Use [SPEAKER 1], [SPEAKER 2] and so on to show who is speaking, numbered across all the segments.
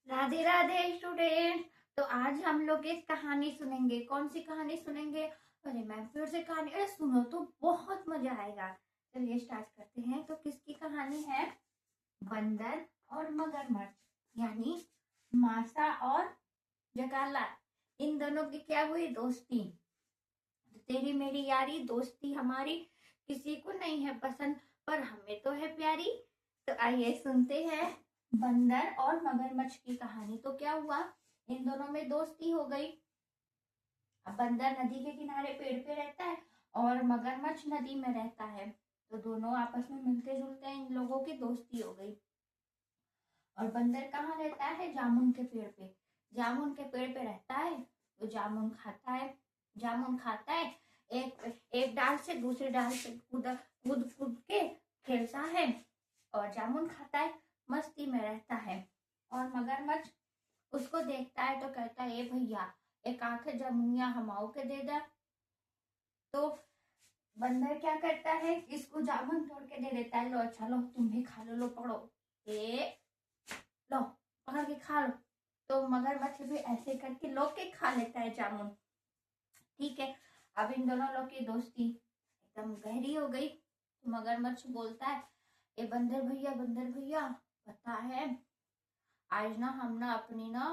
[SPEAKER 1] Radhe Radhe student. तो आज हम लोग एक कहानी सुनेंगे। कौन सी कहानी सुनेंगे? अरे मैम फिर से कहानी? अरे सुनो तो बहुत मजा आएगा। चलिए स्टार्ट करते हैं। तो किसकी कहानी है? बंदर और मगरमच्छ, यानी मासा और जकाला। इन दोनों की क्या हुई? दोस्ती। तेरी मेरी यारी दोस्ती हमारी किसी को नहीं है पसंद, पर हमें तो है प्यारी। तो आइए सुनते हैं बंदर और मगरमच्छ की कहानी। तो क्या हुआ? इन दोनों में दोस्ती हो गई। अब बंदर नदी के किनारे पेड़ पे रहता है और मगरमच्छ नदी में रहता है। तो दोनों आपस में मिलते जुलते हैं, इन लोगों की दोस्ती हो गई। और बंदर कहाँ रहता है? जामुन के पेड़ पे। जामुन के पेड़ पे रहता है तो जामुन खाता है। जामुन खाता है, एक एक डाल से दूसरे डाल से कूद कूद कूद के खेलता है और जामुन खाता है, मस्ती में रहता है। और मगरमच्छ उसको देखता है तो कहता है, ए भैया एक आंख जामुनिया हमाओ के दे दा। तो बंदर क्या करता है? इसको जामुन तोड़ के दे देता है। लो अच्छा लो तुम भी खा लो, लो पकड़ो, ए लो पकड़ के खा लो। तो मगरमच्छ भी ऐसे करके लो के खा लेता है जामुन। ठीक है, अब इन दोनों लोग की दोस्ती एकदम गहरी हो गई। तो मगरमच्छ बोलता है, ए बंदर भैया पता है आज ना हम ना अपनी ना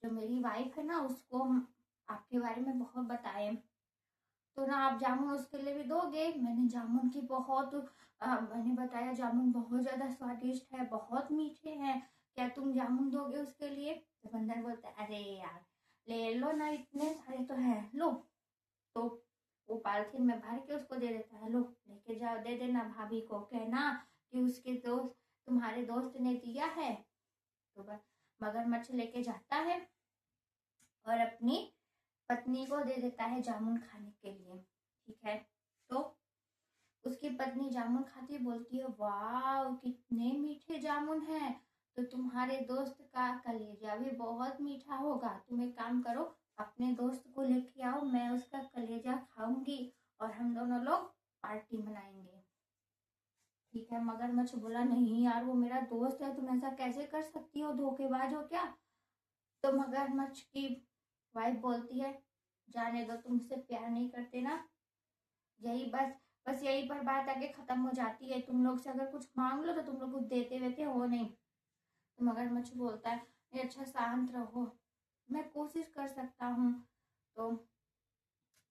[SPEAKER 1] जो मेरी वाइफ है ना उसको हम आपके बारे में बहुत बताए। तो ना आप जामुन उसके लिए भी दोगे? मैंने जामुन की बहुत मैंने बताया जामुन बहुत ज्यादा स्वादिष्ट है, बहुत मीठे हैं, क्या तुम जामुन दोगे उसके लिए? तो बंदर बोलता है, अरे यार ले लो ना, इतने सारे तो है, लो। तो वो पॉलिथीन में भर के उसको दे देता है, लो लेके जाओ, दे देना भाभी को, कहना कि उसके दोस्त तुम्हारे दोस्त ने दिया है। तो बस मगरमच्छ लेके जाता है और अपनी पत्नी को दे देता है जामुन खाने के लिए। ठीक है, तो उसकी पत्नी जामुन खाती बोलती है, वाह कितने मीठे जामुन हैं, तो तुम्हारे दोस्त का कलेजा भी बहुत मीठा होगा। तुम एक काम करो, अपने दोस्त को लेके आओ, मैं उसका कलेजा खाऊंगी और हम दोनों लोग पार्टी मनाएंगे। ठीक है, मगरमच्छ बोला, नहीं यार वो मेरा दोस्त है, तुम ऐसा कैसे कर सकती हो, धोखेबाज हो क्या? तो मगरमच्छ की वाइफ बोलती है, जाने दो, तुमसे प्यार नहीं करते ना, यही बस बस यही पर बात आके खत्म हो जाती है। तुम लोग से अगर कुछ मांग लो तो तुम लोग कुछ देते वेते हो नहीं। तो मगरमच्छ बोलता है, ये अच्छा शांत रहो, मैं कोशिश कर सकता हूँ। तो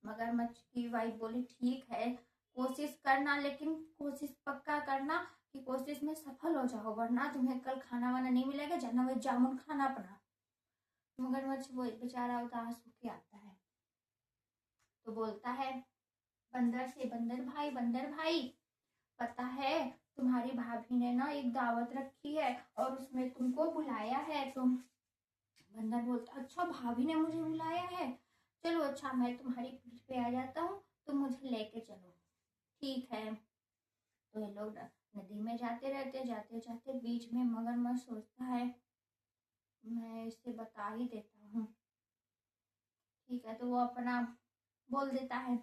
[SPEAKER 1] मगरमच्छ की वाइफ बोली, ठीक है कोशिश करना, लेकिन कोशिश पक्का करना कि कोशिश में सफल हो जाओ, वरना तुम्हें कल खाना वाना नहीं मिलेगा, जाना वही जामुन खाना अपना। मगरमच्छ वो बेचारा उदास होके आता है तो बोलता है बंदर से, बंदर भाई पता है तुम्हारी भाभी ने ना एक दावत रखी है और उसमें तुमको बुलाया है। तुम बंदर बोलता, अच्छा भाभी ने मुझे बुलाया है, चलो अच्छा मैं तुम्हारी पीठ पे आ जाता हूँ, तुम मुझे लेके चलो। ठीक है, तो ये लोग नदी में जाते रहते, जाते जाते बीच में मगरमच्छ सोचता है, मैं इसे बता ही देता हूँ। ठीक है, तो वो अपना बोल देता है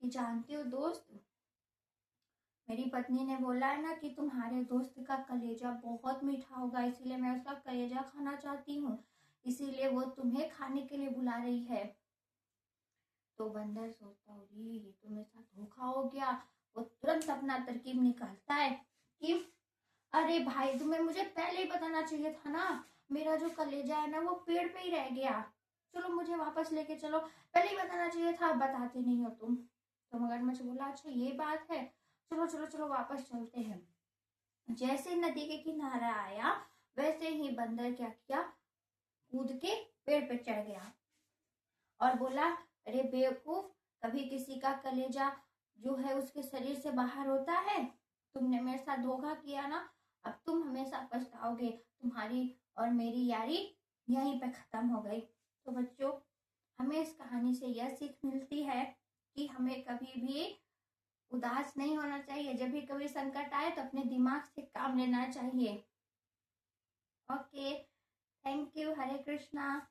[SPEAKER 1] कि जानती हो दोस्त, मेरी पत्नी ने बोला है ना कि तुम्हारे दोस्त का कलेजा बहुत मीठा होगा, इसीलिए मैं उसका कलेजा खाना चाहती हूँ, इसीलिए वो तुम्हें खाने के लिए बुला रही है। तो बंदर सोचता हो, ये तो मेरे साथ धोखा हो गया। वो तुरंत अपना तरकीब निकालता है कि अरे भाई तुम्हें मुझे पहले ही बताना चाहिए था ना, मेरा जो कलेजा है ना वो पेड़ पे ही रह गया, चलो मुझे वापस लेके चलो, पहले ही बताना चाहिए था, बताते नहीं हो तुम। तो मगरमच्छ बोला, अच्छा ये बात है, चलो चलो चलो वापस चलते हैं। जैसे नदी के किनारा आया वैसे ही बंदर क्या किया, कूद के पेड़ पे चढ़ गया और बोला, अरे बेवकूफ, कभी किसी का कलेजा जो है उसके शरीर से बाहर होता है, तुमने मेरे साथ धोखा किया ना, अब तुम हमेशा पछताओगे, तुम्हारी और मेरी यारी यहीं पे खत्म हो गई। तो बच्चों, हमें इस कहानी से यह सीख मिलती है कि हमें कभी भी उदास नहीं होना चाहिए, जब भी कभी संकट आए तो अपने दिमाग से काम लेना चाहिए। Okay, thank you, Hare Krishna.